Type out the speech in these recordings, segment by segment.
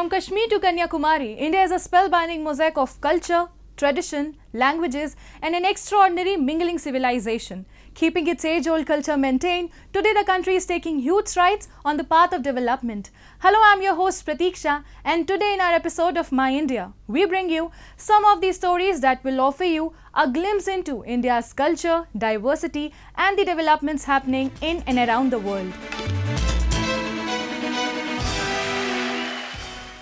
From Kashmir to Kanyakumari, India is a spellbinding mosaic of culture, tradition, languages, and an extraordinary mingling civilization. Keeping its age-old culture maintained, today the country is taking huge strides on the path of development. Hello, I'm your host Pratiksha, and today in our episode of My India, we bring you some of the stories that will offer you a glimpse into India's culture, diversity, and the developments happening in and around the world.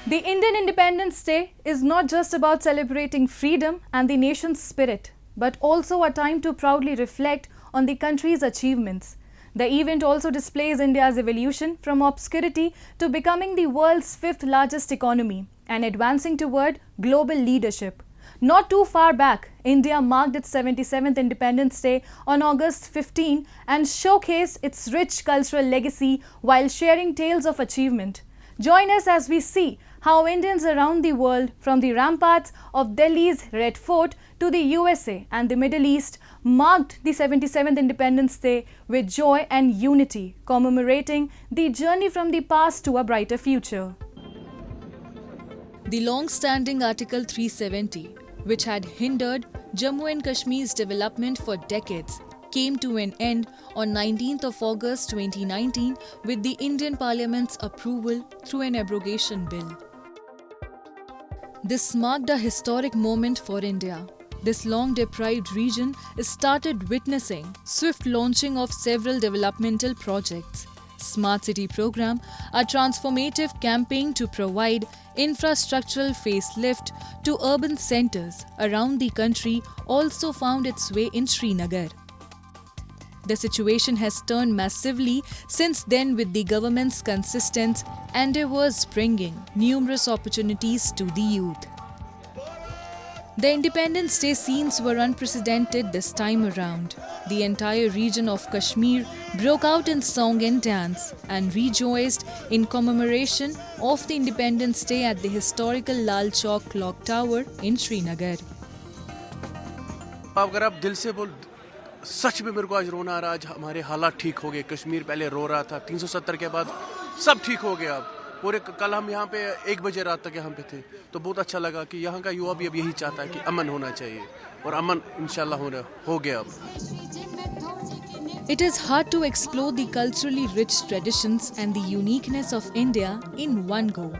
The Indian Independence Day is not just about celebrating freedom and the nation's spirit, but also a time to proudly reflect on the country's achievements. The event also displays India's evolution from obscurity to becoming the world's fifth largest economy and advancing toward global leadership. Not too far back, India marked its 77th Independence Day on August 15 and showcased its rich cultural legacy while sharing tales of achievement. Join us as we see how Indians around the world, from the ramparts of Delhi's Red Fort to the USA and the Middle East, marked the 77th Independence Day with joy and unity, commemorating the journey from the past to a brighter future. The long-standing Article 370, which had hindered Jammu and Kashmir's development for decades, came to an end on 19th of August 2019 with the Indian Parliament's approval through an abrogation bill. This marked a historic moment for India. This long-deprived region started witnessing swift launching of several developmental projects. Smart City Program, a transformative campaign to provide infrastructural facelift to urban centers around the country, also found its way in Srinagar. The situation has turned massively since then, with the government's consistent endeavours bringing numerous opportunities to the youth. The Independence Day scenes were unprecedented this time around. The entire region of Kashmir broke out in song and dance and rejoiced in commemoration of the Independence Day at the historical Lal Chowk Clock Tower in Srinagar. अगर आप दिल से बोल, सच में मेरे को आज रोना आ रहा। आज हमारे हालात ठीक हो गए। कश्मीर पहले रो रहा था, 370 के बाद सब ठीक हो गया। अब पूरे कल हम यहाँ पे 1 बजे रात तक यहाँ पे थे, तो बहुत अच्छा लगा कि यहाँ का युवा भी अब यही चाहता है कि अमन होना चाहिए, और अमन इंशाल्लाह हो गया अब। It is hard to explore the culturally rich traditions and the uniqueness of India in one go.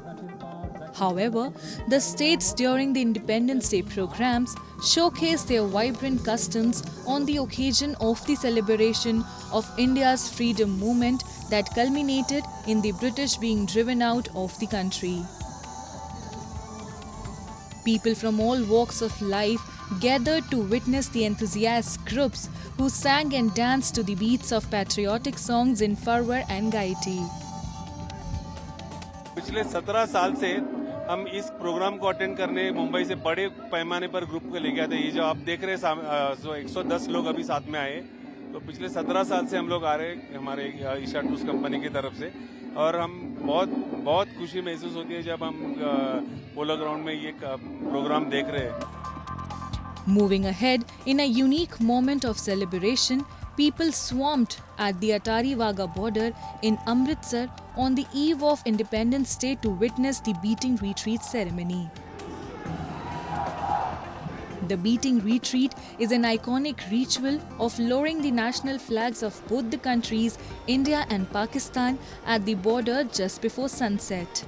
However, the states during the Independence Day programs showcase their vibrant customs on the occasion of the celebration of India's freedom movement that culminated in the British being driven out of the country. People from all walks of life gathered to witness the enthusiast groups who sang and danced to the beats of patriotic songs in fervor and gaiety. पिछले 17 साल से हम इस programme को attend करने मुंबई से बड़े पैमाने पर ग्रुप को लेके आते हैं। ये जो आप देख रहे हैं, जो 110 लोग अभी साथ में आए, तो पिछले 17 साल से हम लोग आ रहे हैं हमारे ईशा टूर्स कंपनी की तरफ से, और हम बहुत खुशी महसूस होती है जब हम पोलो ग्राउंड में ये प्रोग्राम देख रहे हैं। Moving ahead, in a unique moment of celebration, people swarmed at the Atari Wagah border in Amritsar on the eve of Independence Day to witness the beating retreat ceremony. The beating retreat is an iconic ritual of lowering the national flags of both the countries, India and Pakistan, at the border just before sunset.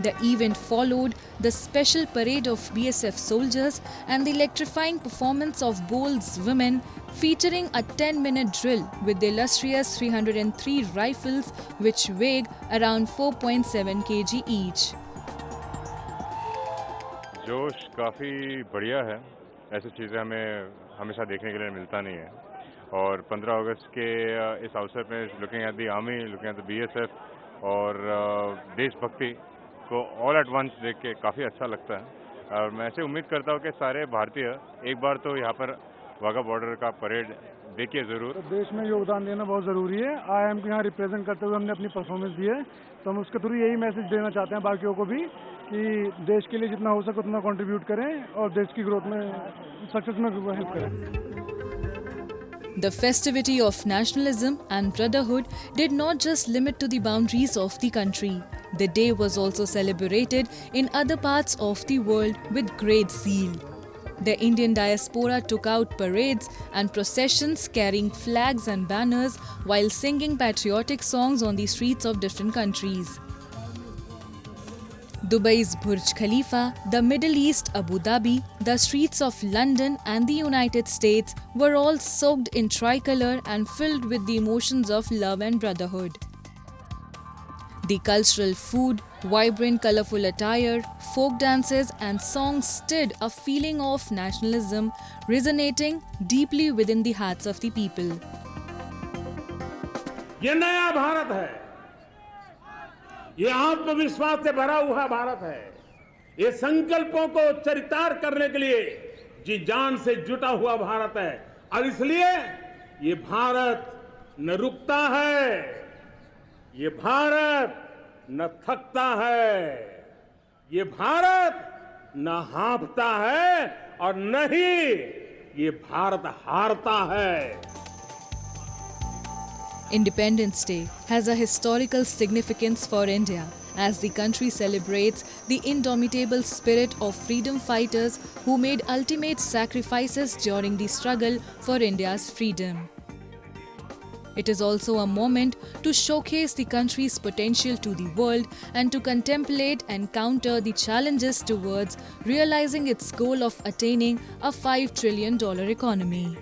The event followed the special parade of BSF soldiers and the electrifying performance of Bol's women, featuring a 10-minute drill with the illustrious 303 rifles which weighed around 4.7 kg each. जोश काफ़ी बढ़िया है। ऐसी चीज़ें हमें हमेशा देखने के लिए मिलता नहीं है, और 15 अगस्त के इस अवसर पे looking at the army, looking at the BSF और देशभक्ति को ऑल एट वंस देख के काफ़ी अच्छा लगता है। और मैं ऐसे उम्मीद करता हूँ कि सारे भारतीय एक बार तो यहाँ पर वाघा बॉर्डर का परेड देखिए ज़रूर। तो देश में योगदान देना बहुत ज़रूरी है। IIM को यहाँ रिप्रेजेंट करते हुए हमने अपनी परफॉर्मेंस दी है, तो हम उसके थ्रू यही मैसेज देना चाहते हैं बाकियों को भी कि देश के लिए जितना हो सके उतना कंट्रीब्यूट करें और देश की ग्रोथ में, सक्सेस में हेल्प करें। The festivity of nationalism and brotherhood did not just limit to the boundaries of the country. The day was also celebrated in other parts of the world with great zeal. The Indian diaspora took out parades and processions carrying flags and banners while singing patriotic songs on the streets of different countries. Dubai's Burj Khalifa, the Middle East Abu Dhabi, the streets of London and the United States were all soaked in tricolor and filled with the emotions of love and brotherhood. The cultural food, vibrant colorful attire, folk dances and songs stirred a feeling of nationalism, resonating deeply within the hearts of the people. ये नया भारत है, ये आत्मविश्वास से भरा हुआ भारत है, ये संकल्पों को चरितार्थ करने के लिए जी जान से जुटा हुआ भारत है और इसलिए ये भारत न रुकता है, ये भारत न थकता है, ये भारत न हाँफता है और न ही ये भारत हारता है. Independence Day has a historical significance for India as the country celebrates the indomitable spirit of freedom fighters who made ultimate sacrifices during the struggle for India's freedom. It is also a moment to showcase the country's potential to the world and to contemplate and counter the challenges towards realizing its goal of attaining a $5 trillion economy.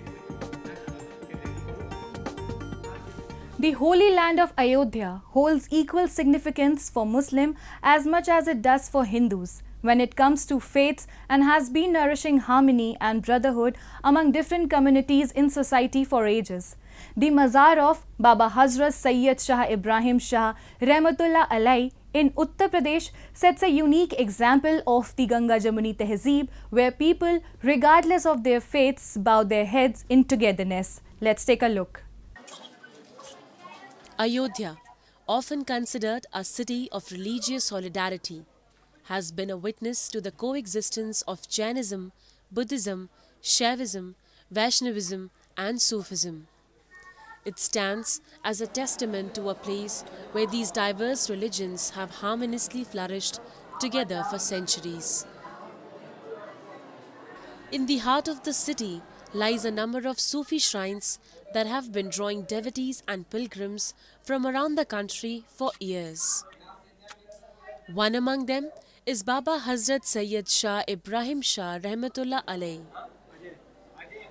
The Holy Land of Ayodhya holds equal significance for Muslim as much as it does for Hindus when it comes to faiths and has been nourishing harmony and brotherhood among different communities in society for ages. The Mazar of Baba Hazrat Sayyid Shah Ibrahim Shah Rahmatullah Alai in Uttar Pradesh sets a unique example of the Ganga Jamuni Tehzeeb where people, regardless of their faiths, bow their heads in togetherness. Let's take a look. Ayodhya, often considered a city of religious solidarity, has been a witness to the coexistence of Jainism, Buddhism, Shaivism, Vaishnavism and Sufism. It stands as a testament to a place where these diverse religions have harmoniously flourished together for centuries. In the heart of the city lies a number of Sufi shrines that have been drawing devotees and pilgrims from around the country for years. One among them is Baba Hazrat Sayyid Shah Ibrahim Shah Rahmatullah Alai.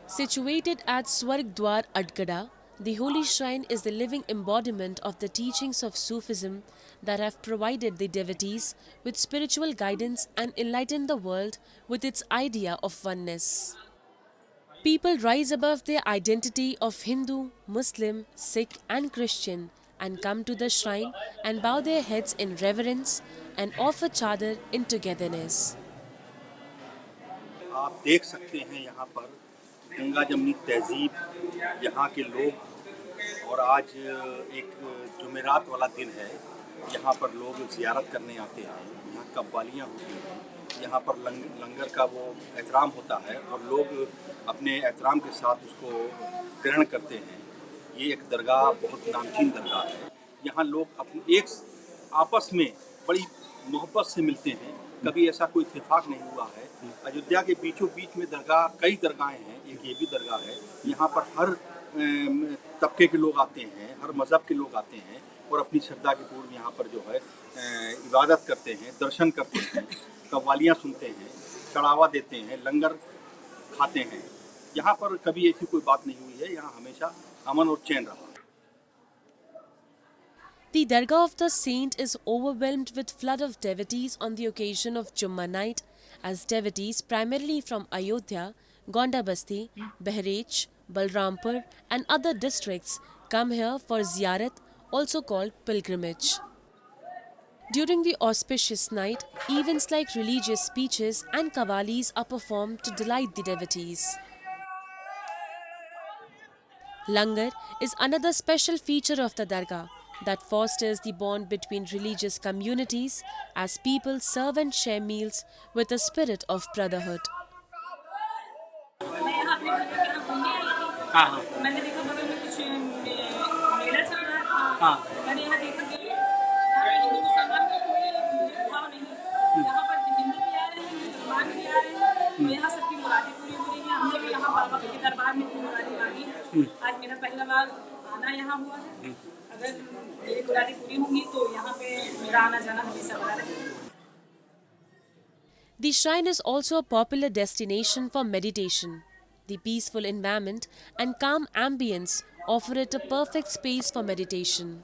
Situated at Swargdwar Adgada, the holy shrine is the living embodiment of the teachings of Sufism that have provided the devotees with spiritual guidance and enlightened the world with its idea of oneness. People rise above their identity of Hindu, Muslim, Sikh and Christian and come to the shrine and bow their heads in reverence and offer chadar in togetherness. आप देख सकते हैं यहाँ पर गंगा जमनी तहजीब यहाँ के लोग और आज एक जुमेरात वाला दिन है यहाँ पर लोग ज़ियारत करने आते हैं यहाँ कव्वालियाँ होती हैं यहाँ पर लंगर का वो एहतराम होता है और लोग अपने एहतराम के साथ उसको ग्रहण करते हैं ये एक दरगाह बहुत नामचीन दरगाह है यहाँ लोग अपने एक आपस में बड़ी मोहब्बत से मिलते हैं कभी ऐसा कोई इत्तेफाक नहीं हुआ है अयोध्या के बीचों बीच में दरगाह कई दरगाहें हैं एक ये भी दरगाह है यहाँ पर हर तबके के लोग आते हैं हर मज़हब के लोग आते हैं और अपनी श्रद्धा के पूर्व यहाँ पर जो है इबादत करते हैं दर्शन करते हैं कव्वालियाँ सुनते हैं चढ़ावा देते हैं लंगर खाते हैं यहाँ पर कभी ऐसी कोई बात नहीं हुई है यहाँ हमेशा अमन और चैन रहा. The Dargah of the Saint is overwhelmed with flood of devotees on the occasion of Jummah night as devotees primarily from Ayodhya, Gondabasti, Behreich, Balrampur and other districts come here for ziyarat, also called pilgrimage. During the auspicious night, events like religious speeches and qawwalis are performed to delight the devotees. Langar is another special feature of the Dargah that fosters the bond between religious communities as people serve and share meals with a spirit of brotherhood. हाँ हाँ तो मैंने देखा बगल में कुछ मेला चल रहा था। हाँ। मैंने यहाँ देखा कि यहाँ पे हिंदू मुसलमान का कोई भेदभाव नहीं, यहाँ पर हिंदू भी आ रहे हैं, मुसलमान भी आ रहे हैं, तो यहाँ सबकी मुरादें पूरी हो रही हैं। हमने भी यहाँ बाबा के दरबार में अपनी मुरादें मांगी। आज मेरा पहला बार आना यहाँ हुआ है। अगर मेरी मुरादें पूरी होंगी तो यहाँ पे मेरा आना जाना हमेशा बना रहेगा। The shrine is also a popular destination for meditation. The peaceful environment and calm ambience offer it a perfect space for meditation.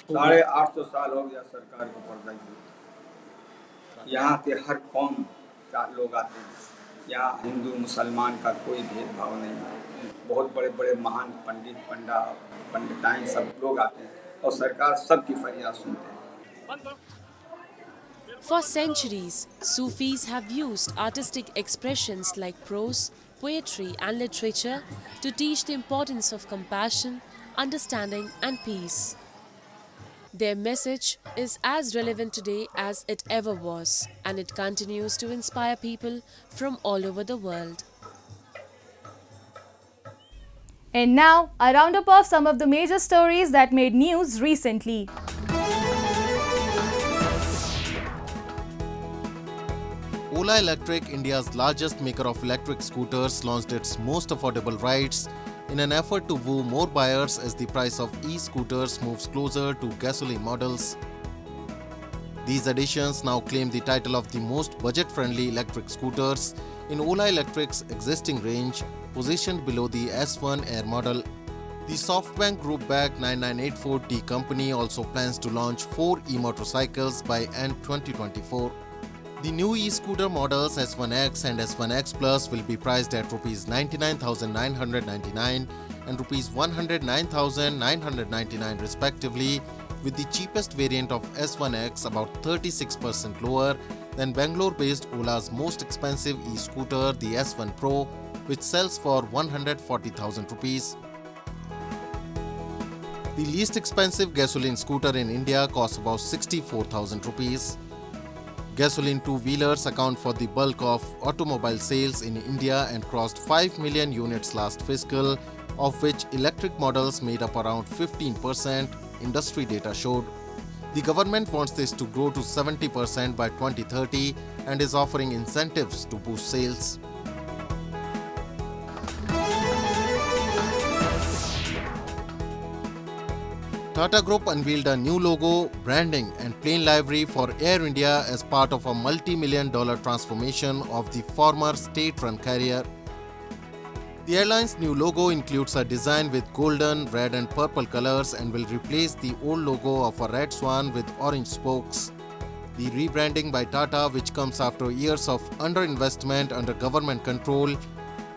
850 साल हो गया सरकार को पर्दा की। यहाँ के हर कौम का लोग आते हैं। यहाँ हिंदू मुसलमान का कोई भेदभाव नहीं है। बहुत बड़े बड़े महान पंडिताइन सब लोग आते हैं और सरकार सबकी फरियाद सुनते हैं। For centuries, Sufis have used artistic expressions like prose, poetry and literature to teach the importance of compassion, understanding and peace. Their message is as relevant today as it ever was, and it continues to inspire people from all over the world. And now, a roundup of some of the major stories that made news recently. Ola Electric, India's largest maker of electric scooters, launched its most affordable rides in an effort to woo more buyers as the price of e-scooters moves closer to gasoline models. These additions now claim the title of the most budget-friendly electric scooters in Ola Electric's existing range, positioned below the S1 Air model. The SoftBank Group-backed 9984D company also plans to launch 4 e-motorcycles by end 2024. The new e-scooter models S1X and S1X Plus will be priced at Rs 99,999 and Rs 109,999 respectively, with the cheapest variant of S1X about 36% lower than Bangalore-based Ola's most expensive e-scooter, the S1 Pro, which sells for 140,000 rupees. The least expensive gasoline scooter in India costs about 64,000 rupees. Gasoline two-wheelers account for the bulk of automobile sales in India and crossed 5 million units last fiscal, of which electric models made up around 15%, industry data showed. The government wants this to grow to 70% by 2030 and is offering incentives to boost sales. Tata Group unveiled a new logo, branding and plane livery for Air India as part of a multi-million-dollar transformation of the former state-run carrier. The airline's new logo includes a design with golden, red and purple colors and will replace the old logo of a red swan with orange spokes. The rebranding by Tata, which comes after years of underinvestment under government control,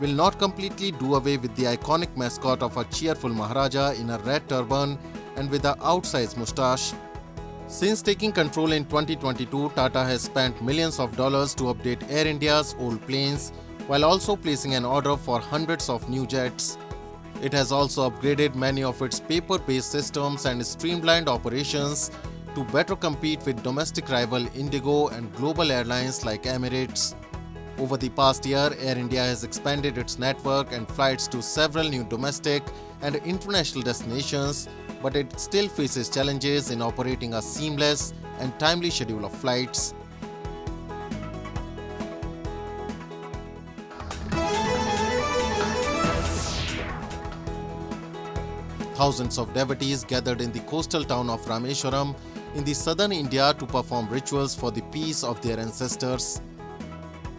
will not completely do away with the iconic mascot of a cheerful Maharaja in a red turban and with an outsized moustache. Since taking control in 2022, Tata has spent millions of dollars to update Air India's old planes, while also placing an order for hundreds of new jets. It has also upgraded many of its paper-based systems and streamlined operations to better compete with domestic rival Indigo and global airlines like Emirates. Over the past year, Air India has expanded its network and flights to several new domestic and international destinations, but it still faces challenges in operating a seamless and timely schedule of flights. Thousands of devotees gathered in the coastal town of Rameswaram in the southern India to perform rituals for the peace of their ancestors.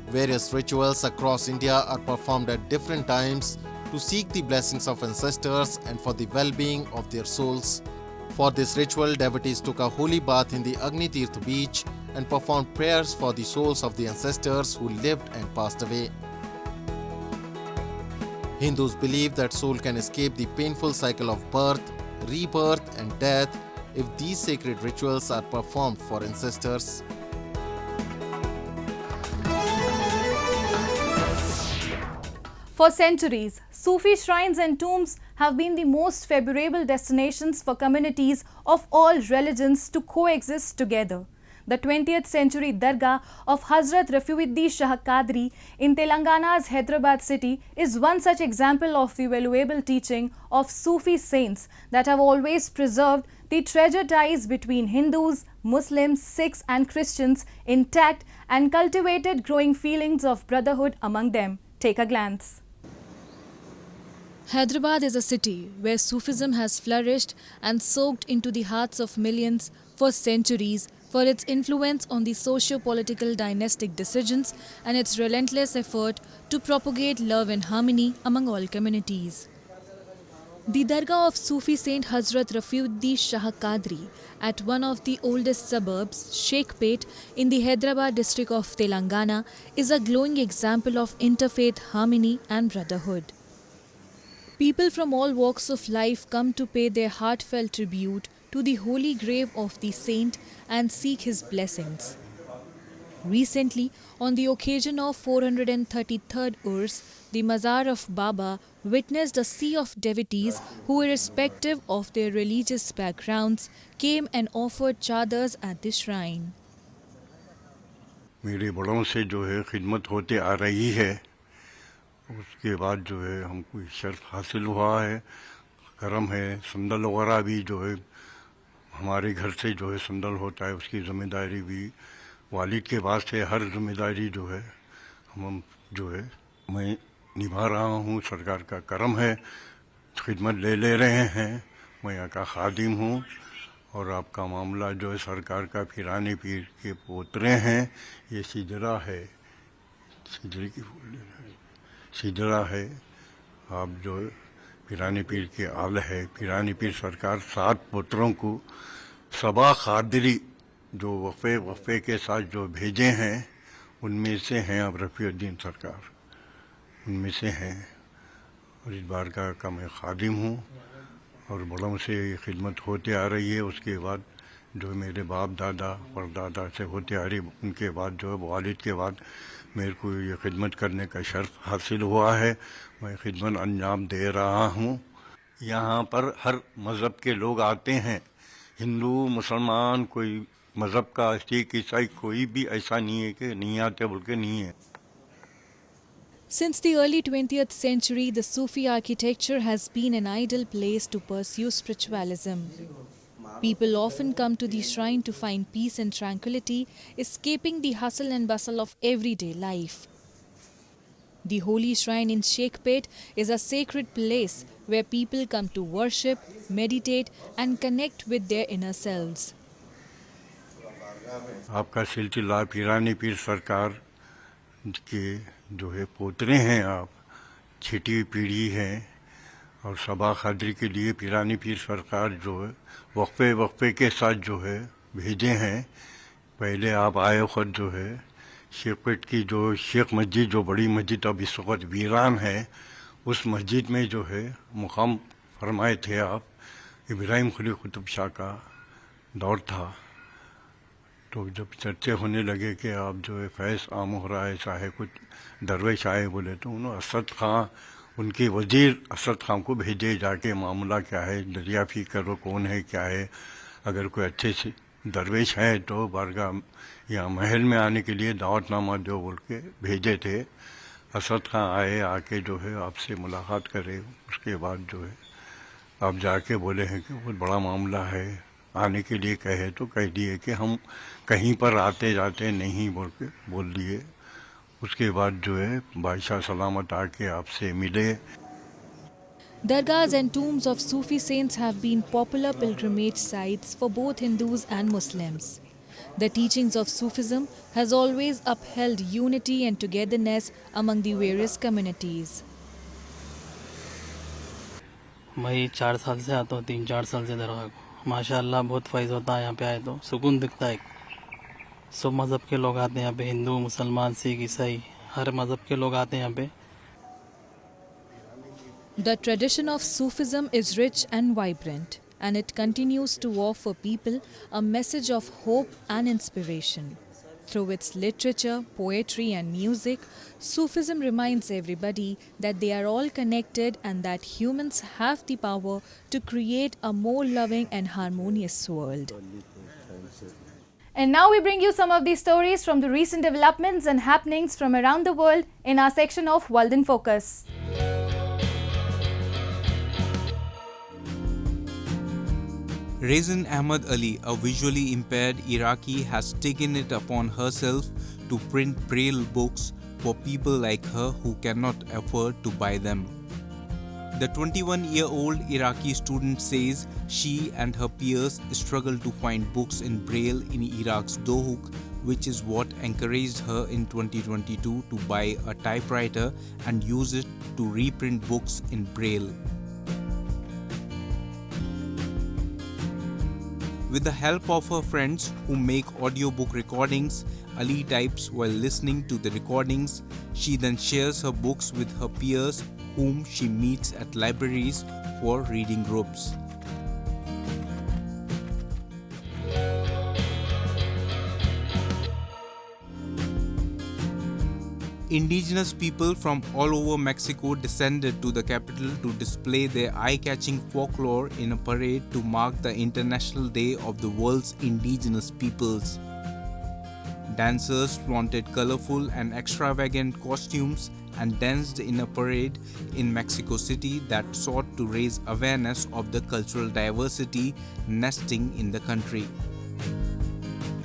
Various rituals across India are performed at different times to seek the blessings of ancestors and for the well-being of their souls. For this ritual, devotees took a holy bath in the Agni Tirth beach and performed prayers for the souls of the ancestors who lived and passed away. Hindus believe that soul can escape the painful cycle of birth, rebirth and death if these sacred rituals are performed for ancestors. For centuries, Sufi shrines and tombs have been the most favorable destinations for communities of all religions to coexist together. The 20th century Dargah of Hazrat Rafiuddin Shah Qadri in Telangana's Hyderabad city is one such example of the valuable teaching of Sufi saints that have always preserved the treasured ties between Hindus, Muslims, Sikhs and Christians intact and cultivated growing feelings of brotherhood among them. Take a glance. Hyderabad is a city where Sufism has flourished and soaked into the hearts of millions for centuries for its influence on the socio-political dynastic decisions and its relentless effort to propagate love and harmony among all communities. The Dargah of Sufi Saint Hazrat Rafiuddin Shah Qadri at one of the oldest suburbs, Shekhpet, in the Hyderabad district of Telangana is a glowing example of interfaith harmony and brotherhood. People from all walks of life come to pay their heartfelt tribute to the holy grave of the saint and seek his blessings. Recently, on the occasion of 433rd Urs, the Mazar of Baba witnessed a sea of devotees who, irrespective of their religious backgrounds, came and offered chadars at the shrine. मेरे बड़ों से जो है खिदमत होते आ रही है, उसके बाद जो है हमको शर्फ हासिल हुआ है, करम है, संदल वगैरह भी जो है हमारे घर से जो है संदल होता है, उसकी ज़िम्मेदारी भी वालिद के बाद से हर जिम्मेदारी जो है हम जो है मैं निभा रहा हूँ। सरकार का करम है, खिदमत ले रहे हैं, मैं यहाँ का खादिम हूँ और आपका मामला जो है सरकार का फिरानी पीर के पोतरे हैं। ये सिजरा है, सिजरे की सिजरा है, आप जो फिरानी पीर के आल है। फिरानी पीर सरकार 7 पुत्रों को सबा खादरी जो वफ़े के साथ जो भेजे हैं उनमें से हैं अब रफ़ीउद्दीन सरकार, उनमें से हैं। और इस बार का मैं खादिम हूँ और बड़ों से खिदमत होते आ रही है। उसके बाद जो मेरे बाप दादा परदादा से होते आ रही, उनके बाद जो है वालिद के बाद मेरे को ये खिदमत करने का शर्फ हासिल हुआ है। मैं खिदमत अंजाम दे रहा हूँ। यहाँ पर हर मज़हब के लोग आते हैं, हिंदू मुसलमान, कोई मज़हब का, सिख ईसाई, कोई भी ऐसा नहीं है कि नहीं आते बोल के नहीं है। Since the early 20th century, the Sufi architecture has been an ideal place to pursue spiritualism. People often come to the shrine to find peace and tranquility, escaping the hustle and bustle of everyday life. The holy shrine in Shekhpet is a sacred place where people come to worship, meditate and connect with their inner selves. आपका सिलसिला फिरानी पीर सरकार के जो है पोतरे हैं, आप छठी पीढ़ी हैं और सबा खादरी के लिए फिरानी पीर सरकार जो है वक्फे के साथ जो है भेजे हैं। पहले आप आए वक्त जो है शेखपेट की जो शेख मस्जिद, जो बड़ी मस्जिद अब इस वक्त वीरान है, उस मस्जिद में जो है मुकाम फरमाए थे आप। इब्राहिम खलील कुतुब शाह का दौर था, तो जब चर्चे होने लगे कि आप जो है फैज़ आम हो रहा है, चाहे कुछ दरवेश आए बोले, तो उन्होंने असद खां, उनके वज़ीर असद खां को भेजे जाके मामला क्या है, दरियाफ़ी करो कौन है क्या है, अगर कोई अच्छे से दरवेश है तो बारगाह या महल में आने के लिए दावतनामा दो बोल के भेजे थे। असद खां आए, आके जो है आपसे मुलाकात करे, उसके बाद जो है आप जाके बोले हैं कि बहुत बड़ा मामला है, आने के लिए कहे तो कह दिए कि हम कहीं पर आते जाते नहीं बोल के बोल दिए। उसके बाद जो है बादशाह सलामत आके आपसे मिले। Dargahs and tombs of Sufi saints have been popular pilgrimage sites for both Hindus and Muslims. The teachings of Sufism has always upheld unity and togetherness among the various communities. मैं 4 साल से आता हूँ, 3-4 साल से दरगाह को। माशाअल्लाह बहुत फ़ायदा होता है यहाँ पे आए तो, सुकून दिखता है। सब मज़हब के लोग आते हैं यहाँ पे, हिंदू मुसलमान सिख ईसाई हर मज़हब के लोग आते हैं यहाँ पे। The tradition of Sufism is rich and vibrant, and it continues to offer people a message of hope and inspiration. Through its literature, poetry and music, Sufism reminds everybody that they are all connected and that humans have the power to create a more loving and harmonious world. And now we bring you some of these stories from the recent developments and happenings from around the world in our section of World in Focus. Raisin Ahmad Ali, a visually impaired Iraqi, has taken it upon herself to print Braille books for people like her who cannot afford to buy them. The 21-year-old Iraqi student says she and her peers struggle to find books in Braille in Iraq's Dohuk, which is what encouraged her in 2022 to buy a typewriter and use it to reprint books in Braille. With the help of her friends who make audiobook recordings, Ali types while listening to the recordings. She then shares her books with her peers whom she meets at libraries for reading groups. Indigenous people from all over Mexico descended to the capital to display their eye-catching folklore in a parade to mark the International Day of the World's Indigenous Peoples. Dancers flaunted colorful and extravagant costumes and danced in a parade in Mexico City that sought to raise awareness of the cultural diversity nesting in the country.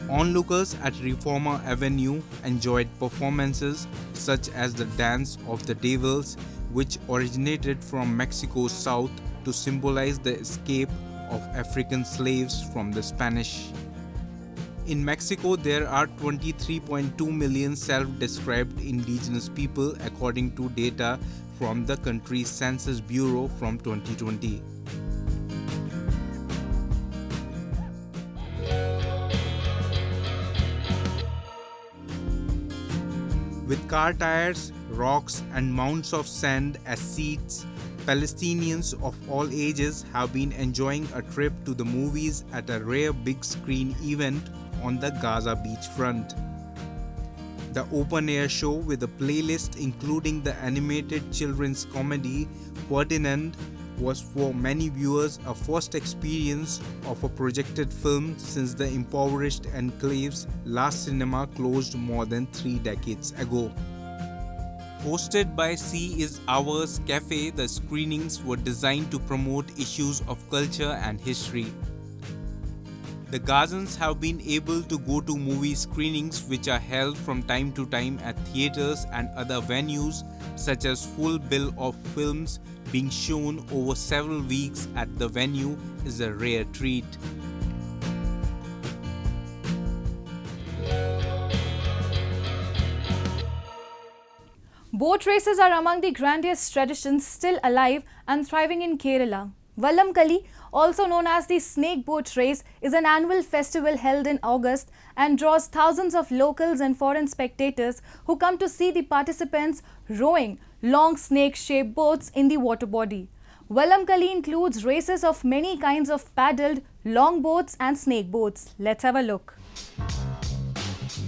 Onlookers at Reforma Avenue enjoyed performances such as the Dance of the Devils, which originated from Mexico's south to symbolize the escape of African slaves from the Spanish. In Mexico, there are 23.2 million self-described indigenous people according to data from the country's Census Bureau from 2020. With car tires, rocks and mounds of sand as seats, Palestinians of all ages have been enjoying a trip to the movies at a rare big screen event on the Gaza beachfront. The open-air show with a playlist including the animated children's comedy Ferdinand was for many viewers a first experience of a projected film since the impoverished enclave's last cinema closed more than 3 decades ago. Hosted by C Is Ours Cafe, the screenings were designed to promote issues of culture and history. The Gazans have been able to go to movie screenings which are held from time to time at theatres and other venues, such as full bill of films being shown over several weeks at the venue is a rare treat. Boat races are among the grandest traditions still alive and thriving in Kerala. Vallamkali, also known as the Snake Boat Race, is an annual festival held in August and draws thousands of locals and foreign spectators who come to see the participants rowing long snake-shaped boats in the water body. Vallamkali includes races of many kinds of paddled, long boats and snake boats. Let's have a look.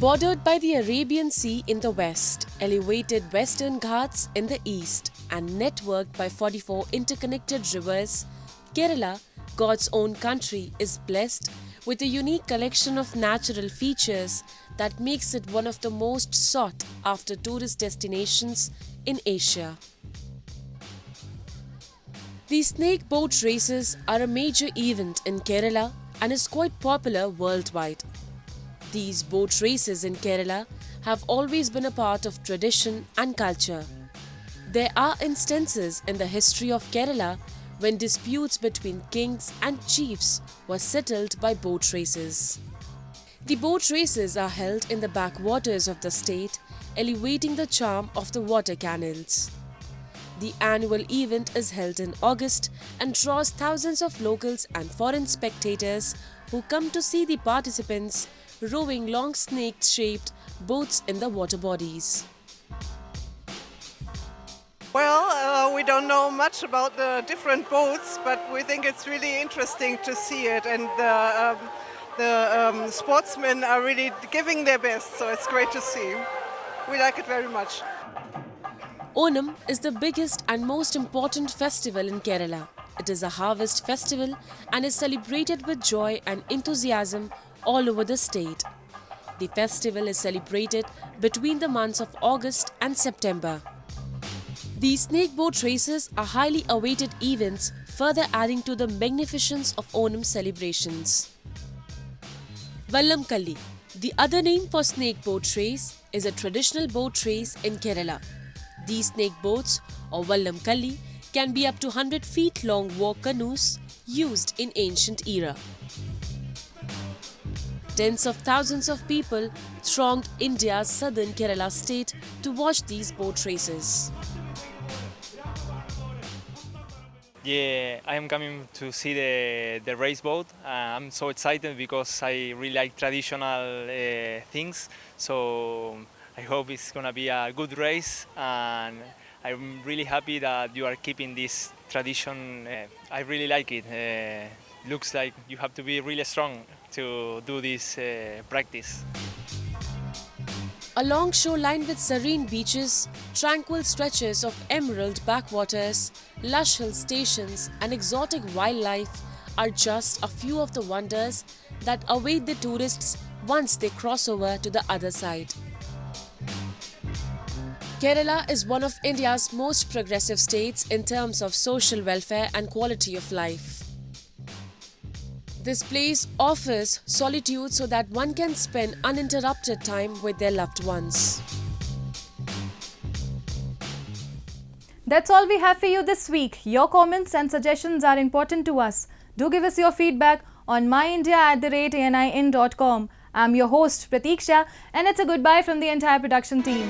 Bordered by the Arabian Sea in the west, elevated Western Ghats in the east, and networked by 44 interconnected rivers, Kerala, God's own country, is blessed with a unique collection of natural features that makes it one of the most sought after tourist destinations in Asia. These snake boat races are a major event in Kerala and is quite popular worldwide. These boat races in Kerala have always been a part of tradition and culture. There are instances in the history of Kerala when disputes between kings and chiefs were settled by boat races. The boat races are held in the backwaters of the state, elevating the charm of the water canals. The annual event is held in August and draws thousands of locals and foreign spectators who come to see the participants rowing long snake-shaped boats in the water bodies. Well, we don't know much about the different boats, but we think it's really interesting to see it, and the sportsmen are really giving their best, so it's great to see. We like it very much. Onam is the biggest and most important festival in Kerala. It is a harvest festival and is celebrated with joy and enthusiasm all over the state. The festival is celebrated between the months of August and September. These snake boat races are highly awaited events, further adding to the magnificence of Onam celebrations. Vallamkalli, the other name for snake boat race, is a traditional boat race in Kerala. These snake boats, or Vallamkalli, can be up to 100 feet long war canoes used in ancient era. Tens of thousands of people thronged India's southern Kerala state to watch these boat races. Yeah, I am coming to see the race boat. I'm so excited because I really like traditional things. So I hope it's gonna be a good race, and I'm really happy that you are keeping this tradition. I really like it. Looks like you have to be really strong to do this practice. A long shoreline with serene beaches, tranquil stretches of emerald backwaters, lush hill stations and exotic wildlife are just a few of the wonders that await the tourists once they cross over to the other side. Kerala is one of India's most progressive states in terms of social welfare and quality of life. This place offers solitude so that one can spend uninterrupted time with their loved ones. That's all we have for you this week. Your comments and suggestions are important to us. Do give us your feedback on myindia@anin.com. I'm your host Pratiksha, and it's a goodbye from the entire production team.